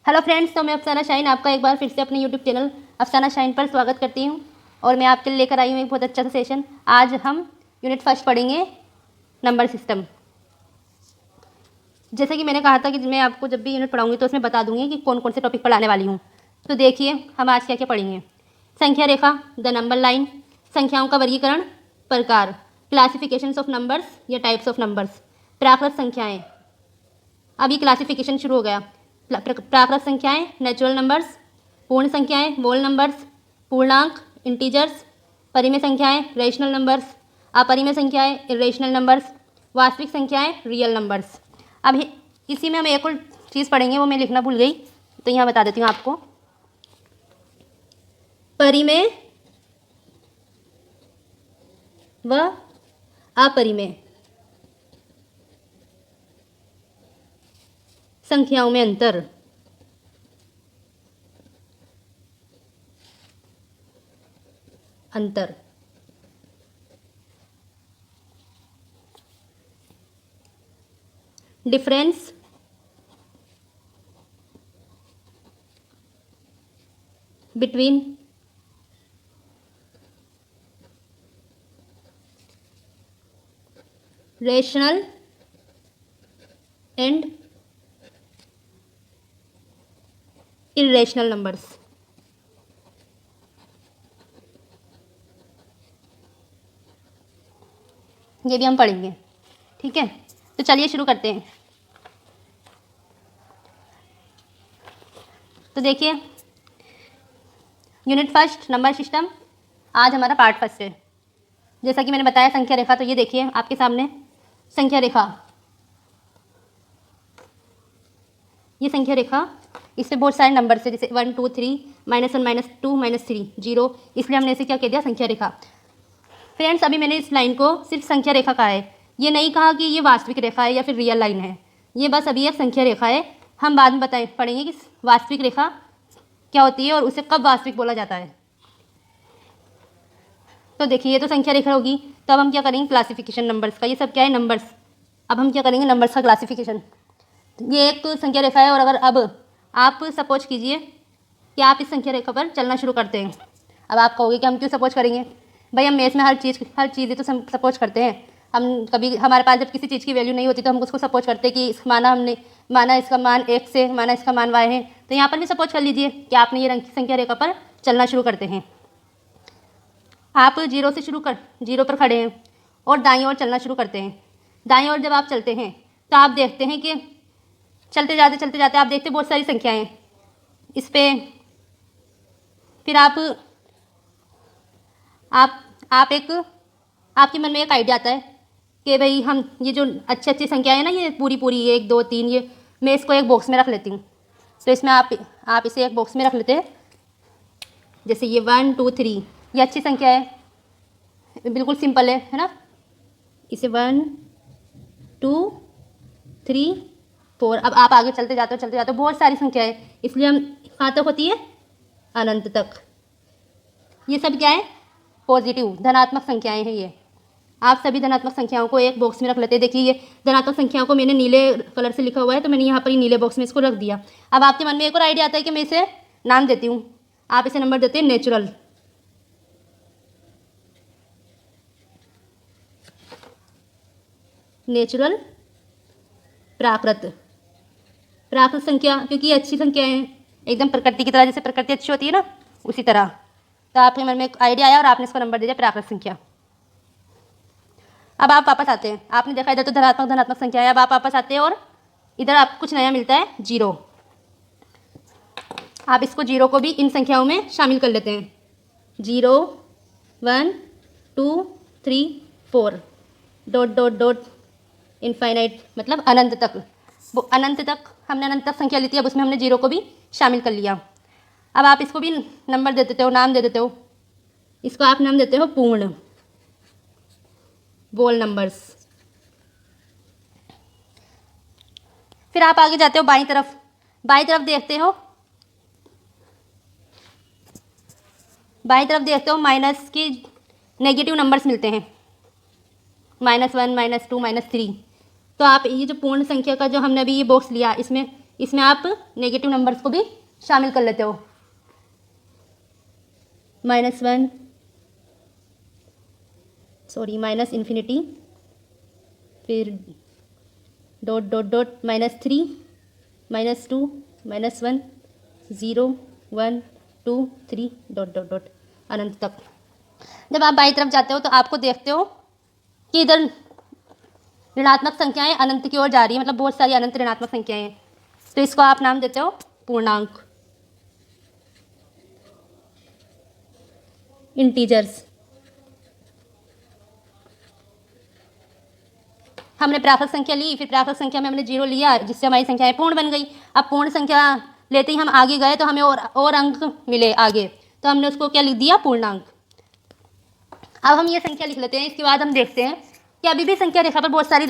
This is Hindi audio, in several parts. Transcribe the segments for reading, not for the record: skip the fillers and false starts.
हेलो फ्रेंड्स, तो मैं अफसाना शाहीन आपका एक बार फिर से अपने यूट्यूब चैनल अफसाना शाहीन पर स्वागत करती हूँ। और मैं आपके लिए लेकर आई हूँ एक बहुत अच्छा सा सेशन। आज हम यूनिट फर्स्ट पढ़ेंगे, नंबर सिस्टम। जैसे कि मैंने कहा था कि मैं आपको जब भी यूनिट पढ़ाऊँगी तो उसमें बता दूँगी कि कौन कौन से टॉपिक पढ़ाने वाली हूँ। तो देखिए हम आज क्या क्या पढ़ेंगे। संख्या रेखा, द नंबर लाइन, संख्याओं का वर्गीकरण, प्रकार, क्लासिफिकेशंस ऑफ नंबर्स या टाइप्स ऑफ नंबर्स, प्राकृत संख्याएँ। अभी क्लासिफिकेशन शुरू हो गया। प्राकृत संख्याएं, नेचुरल नंबर्स, पूर्ण संख्याएं, होल नंबर्स, पूर्णांक, इंटीजर्स, परिमेय संख्याएं, रेशनल नंबर्स, अपरिमेय संख्याएं, इरेशनल नंबर्स, वास्तविक संख्याएं, रियल नंबर्स। अब इसी में हम एक और चीज़ पढ़ेंगे, वो मैं लिखना भूल गई, तो यहाँ बता देती हूँ आपको। परिमेय व अपरिमेय संख्याओं में अंतर difference between rational and irrational numbers. ये भी हम पढ़ेंगे, ठीक है। तो चलिए शुरू करते हैं। तो देखिए, यूनिट फर्स्ट नंबर सिस्टम, आज हमारा पार्ट फर्स्ट है। जैसा कि मैंने बताया संख्या रेखा, तो ये देखिए आपके सामने संख्या रेखा, ये संख्या रेखा, इसमें बहुत सारे नंबर है, जैसे 1 2 3 -1 -2 -3 0, इसलिए हमने इसे क्या कह दिया, संख्या रेखा। फ्रेंड्स, अभी मैंने इस लाइन को सिर्फ संख्या रेखा कहा है, ये नहीं कहा कि ये वास्तविक रेखा है या फिर रियल लाइन है। ये बस अभी एक संख्या रेखा है। हम बाद में पढ़ेंगे कि वास्तविक रेखा क्या होती है और उसे कब वास्तविक बोला जाता है। तो देखिए, ये तो संख्या रेखा होगी, तो अब हम क्या करेंगे, क्लासिफिकेशन नंबर्स का। ये सब क्या है, नंबर्स। अब हम क्या करेंगे, नंबर्स का क्लासिफिकेशन। ये एक तो संख्या रेखा है, और अगर अब आप सपोज कीजिए कि आप इस संख्या रेखा पर चलना शुरू करते हैं। अब आप कहोगे कि हम क्यों सपोज करेंगे, भाई हम मैथ में हर चीज़ तो सपोज करते हैं। हम कभी, हमारे पास जब किसी चीज़ की वैल्यू नहीं होती तो हम उसको सपोज करते हैं कि इस माना इसका मान x है, माना इसका मान y है। तो यहाँ पर भी सपोज कर लीजिए कि आपने ये संख्या रेखा पर चलना शुरू करते हैं। आप जीरो पर खड़े हैं और दाईं ओर चलना शुरू करते हैं। दाईं ओर जब आप चलते हैं तो आप देखते हैं कि चलते जाते आप देखते बहुत सारी संख्याएं इस पे। फिर आपके मन में एक आइडिया आता है कि भाई हम ये जो अच्छी संख्याएं हैं ना, ये पूरी 1 2 3, ये मैं इसको एक बॉक्स में रख लेती हूँ। तो इसमें आप इसे एक बॉक्स में रख लेते हैं। जैसे ये 1 2 3, ये अच्छी संख्या है, बिल्कुल सिंपल है ना। इसे 1 2 3 4, अब आप आगे चलते जाते हो बहुत सारी संख्या है, इसलिए हम कहाँ तक होती है, अनंत तक। ये सब क्या है, पॉजिटिव धनात्मक संख्याएं हैं। ये आप सभी धनात्मक संख्याओं को एक बॉक्स में रख लेते हैं। देखिए, ये धनात्मक संख्याओं को मैंने नीले कलर से लिखा हुआ है, तो मैंने यहाँ पर नीले बॉक्स में इसको रख दिया। अब आपके मन में एक और आइडिया आता है कि मैं इसे नाम देती हूँ। आप इसे नंबर देते हैं नेचुरल। प्राकृत संख्या, क्योंकि ये अच्छी संख्या है, एकदम प्रकृति की तरह, जैसे प्रकृति अच्छी होती है ना, उसी तरह। तो आपके मन में एक आइडिया आया और आपने इसको नंबर दे दिया प्राकृत संख्या। अब आप वापस आते हैं, आपने देखा इधर तो धनात्मक संख्या है। अब आप वापस आते हैं और इधर आपको कुछ नया मिलता है, 0। आप इसको 0 को भी इन संख्याओं में शामिल कर लेते हैं। 0 1 2 3 4 ... इनफाइनाइट, मतलब अनंत तक। वो अनंत तक, हमने अनंत तक संख्या ली थी, अब उसमें हमने 0 को भी शामिल कर लिया। अब आप इसको भी नंबर दे देते हो, नाम दे देते हो। इसको आप नाम देते हो पूर्ण, होल नंबर्स। फिर आप आगे जाते हो बाईं तरफ देखते हो, माइनस की नेगेटिव नंबर्स मिलते हैं, -1 -2 -3। तो आप ये जो पूर्ण संख्या का जो हमने अभी ये बॉक्स लिया, इसमें इसमें आप नेगेटिव नंबर्स को भी शामिल कर लेते हो। -1 सॉरी माइनस इन्फिनिटी, फिर dot dot dot -3 -2 -1 0 1 2 3 dot dot dot अनंत तक। जब आप बाईं तरफ जाते हो तो आपको देखते हो कि इधर ऋणात्मक संख्याएं अनंत की ओर जा रही है, मतलब बहुत सारी अनंत ऋणात्मक संख्याएं हैं। तो इसको आप नाम देते हो पूर्णांक, इंटीजर्स। हमने प्राकृत संख्या ली, फिर प्राकृत संख्या में हमने 0 लिया, जिससे हमारी संख्याएं पूर्ण बन गई। अब पूर्ण संख्या लेते ही हम आगे गए तो हमें और अंक मिले आगे, तो हमने उसको क्या लिख दिया, पूर्णांक। अब हम ये संख्या लिख लेते हैं। इसके बाद हम देखते हैं कि अभी भी संख्या रेखा पर बहुत सारी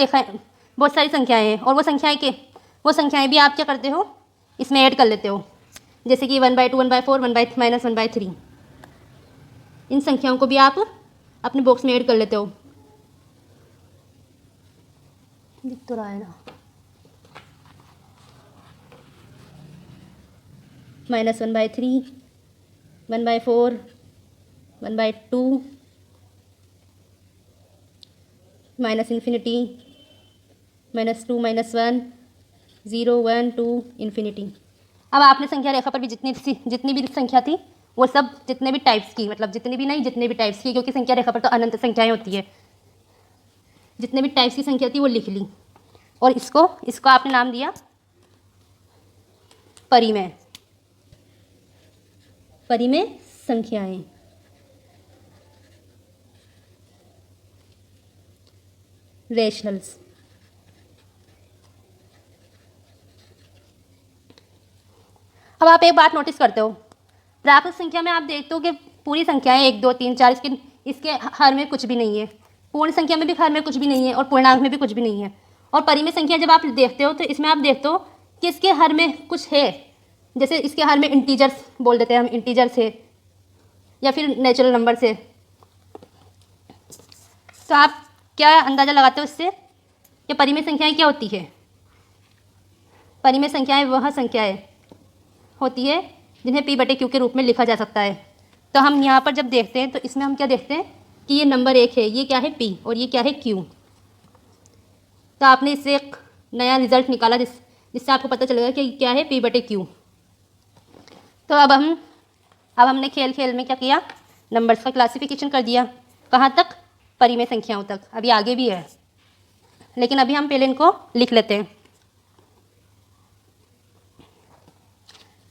संख्याएं हैं, और वो संख्याएं भी आप क्या करते हो, इसमें ऐड कर लेते हो। जैसे कि 1/2 1/4 1/-1/3, इन संख्याओं को भी आप अपने बॉक्स में ऐड कर लेते हो। दिख तो रहा है ना, -1/3 1/4 1/2 -इन्फिनिटी -2 -1 0 1 2 इन्फिनिटी। अब आपने संख्या रेखा पर भी जितनी भी संख्या थी वो सब जितने भी टाइप्स की, मतलब जितने भी टाइप्स की, क्योंकि संख्या रेखा पर तो अनंत संख्याएं होती है, जितने भी टाइप्स की संख्या थी वो लिख ली। और इसको आपने नाम दिया परिमेय संख्याएं। रेशनल्स। अब आप एक बात नोटिस करते हो, प्राकृत संख्या में आप देखते हो कि पूरी संख्याएं 1 2 3 4, इसके हर में कुछ भी नहीं है। पूर्ण संख्या में भी हर में कुछ भी नहीं है, और पूर्णांक में भी कुछ भी नहीं है। और परिमेय संख्या जब आप देखते हो तो इसमें आप देखते हो कि इसके हर में कुछ है। जैसे इसके हर में इंटीजर्स बोल देते हैं हम, इंटीजर्स है, या फिर नेचुरल नंबर से। तो आप क्या अंदाज़ा लगाते हो इससे कि परिमेय संख्याएं क्या होती है? परिमेय संख्याएं वह संख्याएं होती है जिन्हें P/Q के रूप में लिखा जा सकता है। तो हम यहाँ पर जब देखते हैं तो इसमें हम क्या देखते हैं कि ये नंबर 1 है, ये क्या है P, और ये क्या है Q। तो आपने इससे एक नया रिजल्ट निकाला जिससे आपको पता चलेगा कि क्या है P/Q। तो अब हमने खेल में क्या किया, नंबर्स का क्लासिफिकेशन कर दिया। कहाँ तक? परिमेय संख्याओं तक। अभी आगे भी है, लेकिन अभी हम पहले इनको लिख लेते हैं।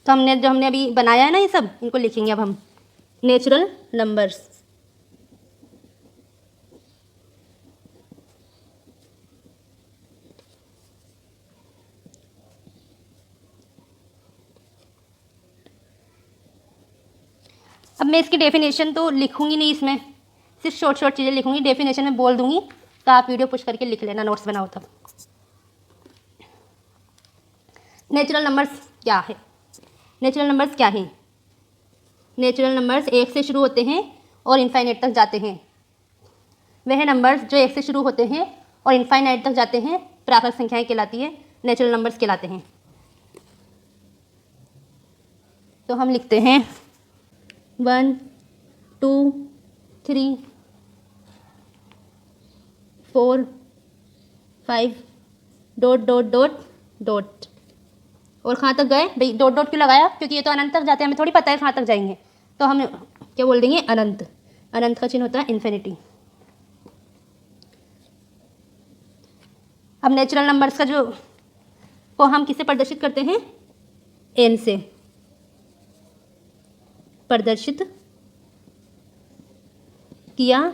तो हमने अभी बनाया है ना, ये सब इनको लिखेंगे अब हम। Natural numbers. अब मैं इसकी डेफिनेशन तो लिखूंगी नहीं, इसमें सिर्फ शॉर्ट चीज़ें लिखूंगी। डेफिनेशन में बोल दूंगी तो आप वीडियो पुश करके लिख लेना, नोट्स बनाओ तब। नेचुरल नंबर्स क्या है? नेचुरल नंबर्स 1 से शुरू होते हैं और इनफाइनाइट तक जाते हैं। वह नंबर्स जो 1 से शुरू होते हैं और इनफाइनाइट तक जाते हैं प्राकृत संख्याएं कहलाती है, नेचुरल नंबर्स कहलाते हैं। तो हम लिखते हैं 1 2 3 4 5 डॉट डॉट डॉट डॉट। और कहाँ तक गए भाई? डॉट डॉट क्यों लगाया? क्योंकि ये तो अनंत तक जाते हैं, हमें थोड़ी पता है कहाँ तक जाएंगे। तो हम क्या बोल देंगे? अनंत। अनंत का चिन्ह होता है इन्फिनिटी। अब नेचुरल नंबर्स का को हम किससे प्रदर्शित करते हैं? n से प्रदर्शित किया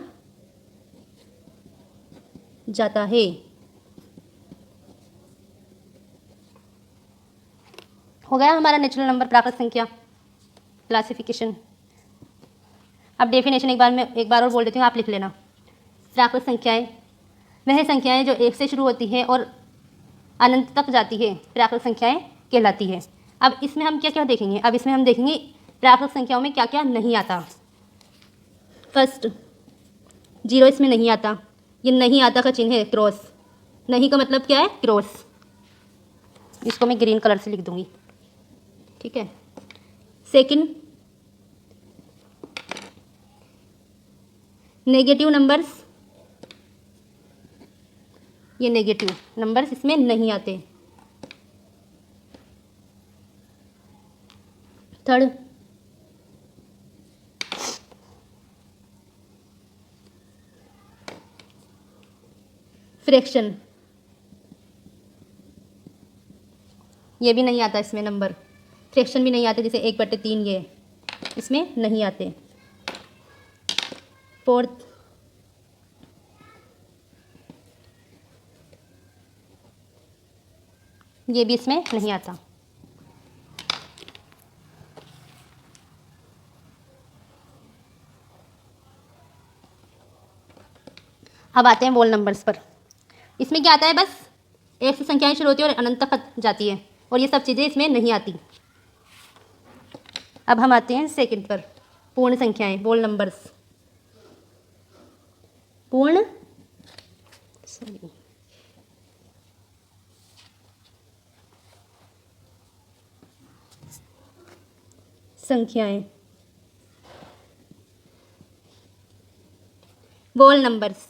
जाता है। हो गया हमारा नेचुरल नंबर प्राकृत संख्या क्लासिफिकेशन। अब डेफिनेशन एक बार और बोल देती हूँ, आप लिख लेना। प्राकृत संख्याएं वह संख्याएं जो 1 से शुरू होती है और अनंत तक जाती है, प्राकृत संख्याएं कहलाती है। अब इसमें हम क्या क्या देखेंगे? अब इसमें हम देखेंगे प्राकृत संख्याओं में क्या क्या नहीं आता। फर्स्ट, 0 इसमें नहीं आता। ये नहीं आता का चिन्ह है क्रॉस। नहीं का मतलब क्या है? क्रॉस। इसको मैं ग्रीन कलर से लिख दूंगी, ठीक है। सेकंड, नेगेटिव नंबर्स, ये नेगेटिव नंबर्स इसमें नहीं आते। थर्ड, फ्रैक्शन, ये भी नहीं आता इसमें नंबर, फ्रैक्शन भी नहीं आते, जैसे 1/3 ये इसमें नहीं आते। फोर्थ, ये भी इसमें नहीं आता। अब आते हैं वोल नंबर्स पर। इसमें क्या आता है, बस एक से संख्याएं शुरू होती है और अनंत तक जाती है, और ये सब चीज़ें इसमें नहीं आती। अब हम आते हैं सेकंड पर, पूर्ण संख्याएं, वोल नंबर्स। पूर्ण संख्याएं, वोल नंबर्स।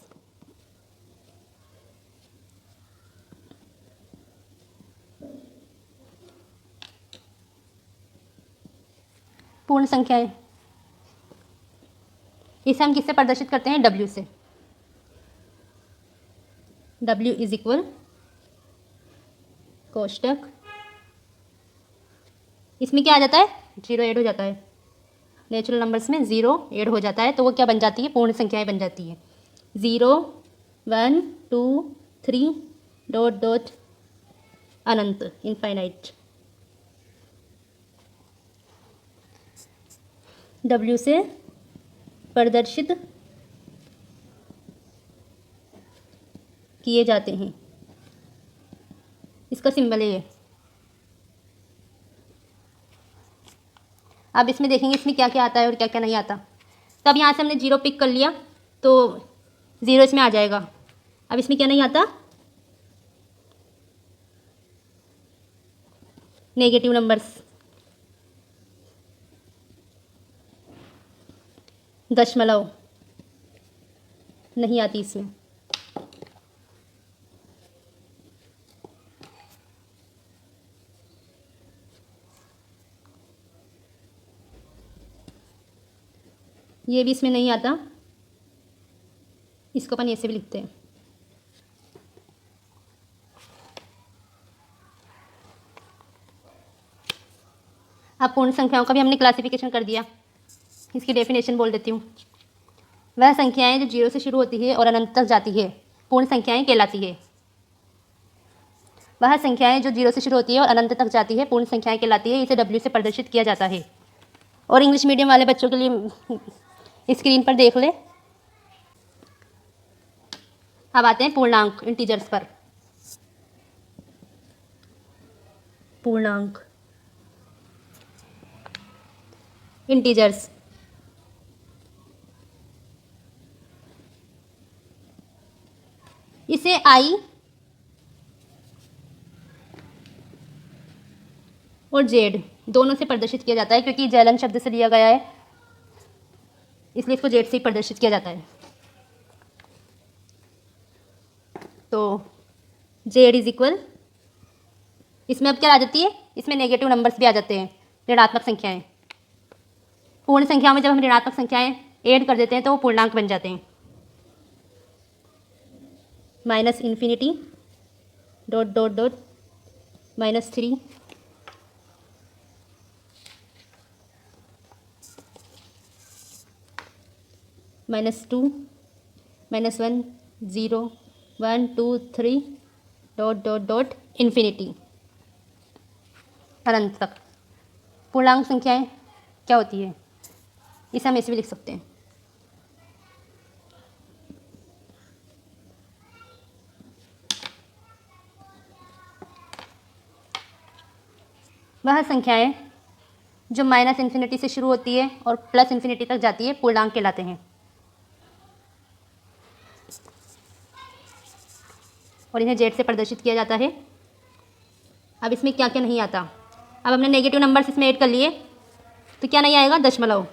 पूर्ण संख्याएं, इसे हम किससे प्रदर्शित करते हैं, W से। W इज इक्वल कोष्टक, इसमें क्या आ जाता है, 0 ऐड हो जाता है। नेचुरल नंबर्स में 0 ऐड हो जाता है तो वो क्या बन जाती है, पूर्ण संख्याएं बन जाती है। 0, 1, 2, 3 डॉट डॉट अनंत, इनफाइनाइट। W से प्रदर्शित किए जाते हैं, इसका सिंबल है ये। अब इसमें देखेंगे इसमें क्या क्या आता है और क्या क्या नहीं आता। तो अब यहाँ से हमने 0 पिक कर लिया तो 0 इसमें आ जाएगा। अब इसमें क्या नहीं आता, नेगेटिव नंबर्स, दशमलव नहीं आती इसमें। ये भी इसमें नहीं आता, इसको अपन ऐसे भी लिखते हैं। अब पूर्ण संख्याओं का भी हमने क्लासिफिकेशन कर दिया, इसकी डेफिनेशन बोल देती हूँ। वह संख्याएं जो 0 से शुरू होती है और अनंत तक जाती है पूर्ण संख्याएं कहलाती है। वह संख्याएं जो 0 से शुरू होती है और अनंत तक जाती है पूर्ण संख्याएं कहलाती है। इसे W से प्रदर्शित किया जाता है। और इंग्लिश मीडियम वाले बच्चों के लिए स्क्रीन पर देख ले। अब आते हैं पूर्णांक, इंटीजर्स पर। पूर्णांक, इंटीजर्स, इसे I और Z दोनों से प्रदर्शित किया जाता है, क्योंकि जलन शब्द से लिया गया है इसलिए इसको Z से ही प्रदर्शित किया जाता है। तो Z इज इक्वल, इसमें अब क्या आ जाती है, इसमें नेगेटिव नंबर्स भी आ जाते हैं, ऋणात्मक संख्याएं। पूर्ण संख्याओं में जब हम ऋणात्मक संख्याएं ऐड कर देते हैं तो वो पूर्णांक बन जाते हैं। -∞ Dot dot dot -3 -2 -1 0 1 2 3 dot dot dot infinity, अनंत तक। पूर्णांक संख्याएं क्या होती है, इसे हम ऐसे भी लिख सकते हैं। वह संख्याएं जो -∞ से शुरू होती है और +∞ तक जाती है पूर्णांक कहलाते हैं। और इन्हें Z से प्रदर्शित किया जाता है। अब इसमें क्या क्या नहीं आता। अब हमने नेगेटिव नंबर्स इसमें ऐड कर लिए, तो क्या नहीं आएगा, दशमलव।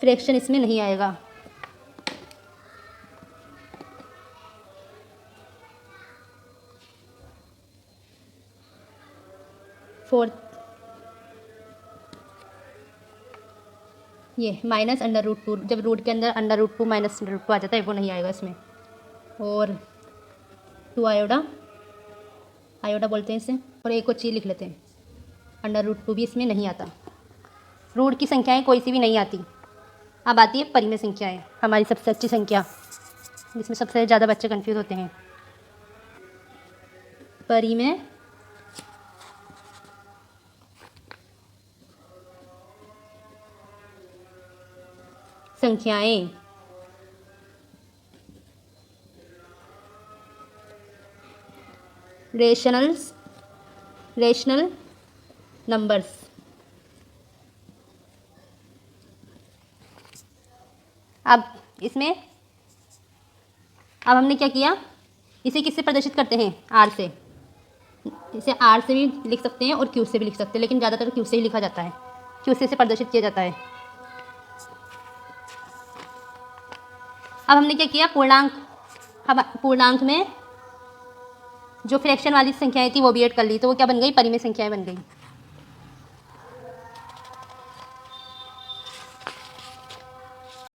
फ्रैक्शन इसमें नहीं आएगा। फोर्थ, ये माइनस अंडर रूट टू, जब रूट के अंदर under root two minus under root two आ जाता है, वो नहीं आएगा इसमें। और 2 आयोडा, आयोडा बोलते हैं इसे। और एक और चीज़ लिख लेते हैं, अंडर रूट टू भी इसमें नहीं आता। रूट की संख्याएं कोई सी भी नहीं आती। अब आती है परिमेय संख्याएं, हमारी सबसे अच्छी संख्या, जिसमें सबसे ज़्यादा बच्चे कंफ्यूज होते हैं। परिमेय संख्याएं। Rational numbers. अब इसमें, अब हमने क्या किया, इसे किससे प्रदर्शित करते हैं, आर से। इसे आर से भी लिख सकते हैं और क्यू से भी लिख सकते हैं, लेकिन ज़्यादातर क्यू से ही लिखा जाता है, क्यू से प्रदर्शित किया जाता है। अब हमने क्या किया, पूर्णांक, हम पूर्णांक में जो फ्रैक्शन वाली संख्याएं थी वो भी ऐड कर ली, तो वो क्या बन गई, परिमेय संख्याएं बन गई।